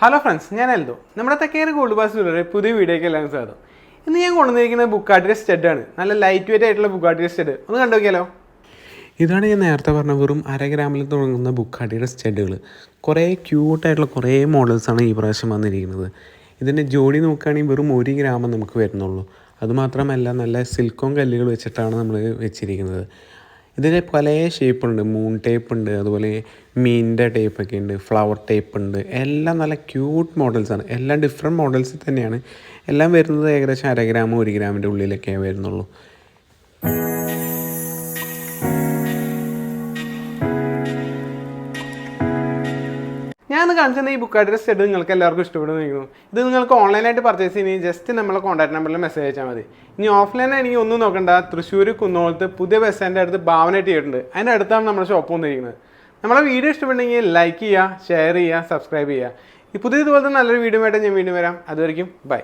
Hello friends, ഞാൻ എൽദോ. നമ്മുടെ തെക്കേരി gold bass jewellery പുതിയ വീഡിയോയ്ക്ക് എല്ലാം സ്വാഗതം. ഇന്ന് ഞാൻ കൊണ്ടുവന്നിരിക്കുന്നത് ബുഗാട്ടിയുടെ സ്റ്റഡാണ്. നല്ല ലൈറ്റ് വെയിറ്റ് ആയിട്ടുള്ള ബുഗാട്ടിയുടെ സ്റ്റഡ്. ഒന്ന് കണ്ടു നോക്കിയാലോ. ഇതാണ് ഞാൻ നേരത്തെ പറഞ്ഞ വെറും 1/2 ഗ്രാമിൽ തുടങ്ങുന്ന ബുഗാട്ടിയുടെ സ്റ്റഡുകൾ. കുറേ ക്യൂട്ടായിട്ടുള്ള കുറേ മോഡൽസാണ് ഈ പ്രാവശ്യം വന്നിരിക്കുന്നത്. ഇതിൻ്റെ ജോഡി നോക്കുകയാണെങ്കിൽ വെറും 1 ഗ്രാമം നമുക്ക് വരുന്നുള്ളൂ. അതുമാത്രമല്ല നല്ല സിൽക്കോൺ കല്ലുകൾ വെച്ചിട്ടാണ് നമ്മൾ വെച്ചിരിക്കുന്നത്. ഇതിന് പല ഷേപ്പുണ്ട്. മൂൺ ടേപ്പ് ഉണ്ട്, അതുപോലെ മീനിൻ്റെ ടേപ്പൊക്കെ ഉണ്ട്, ഫ്ലവർ ടേപ്പ് ഉണ്ട്. എല്ലാം നല്ല ക്യൂട്ട് മോഡൽസാണ്. എല്ലാം ഡിഫറെൻറ്റ് മോഡൽസിൽ തന്നെയാണ്. എല്ലാം വരുന്നത് ഏകദേശം 1/2 ഗ്രാം 1 ഗ്രാമിൻ്റെ ഉള്ളിലൊക്കെ വരുന്നുള്ളൂ. ഞാൻ കാണിച്ചത് ഈ ബുഗാട്ടിയുടെ സ്റ്റഡ് നിങ്ങൾക്ക് എല്ലാവർക്കും ഇഷ്ടപ്പെടുന്നു. ഇത് നിങ്ങൾക്ക് ഓൺലൈനായിട്ട് പർച്ചേസ് ചെയ്യുന്നത് ജസ്റ്റ് നമ്മളെ കോൺടാക്ട് നമ്പറിൽ മെസ്സേജ് അയച്ചാൽ മതി. ഇനി ഓഫ്ലൈനാണെങ്കിൽ ഒന്നും നോക്കണ്ട. തൃശ്ശൂർ കുന്നോളത്ത് പുതിയ ബസ് സ്റ്റാൻഡിൻ്റെ അടുത്ത് ഭാവന തിയേറ്ററുണ്ട്. അതിൻ്റെ അടുത്താണ് നമ്മുടെ ഷോപ്പ് വന്നിരിക്കുന്നത്. നമ്മളെ വീഡിയോ ഇഷ്ടപ്പെടുന്നെങ്കിൽ ലൈക്ക് ചെയ്യുക, ഷെയർ ചെയ്യുക, സബ്സ്ക്രൈബ് ചെയ്യുക. ഈ പുതിയതുപോലത്തെ നല്ലൊരു വീഡിയോ ആയിട്ട് ഞാൻ വീണ്ടും വരാം. അതുവരെയും ബൈ.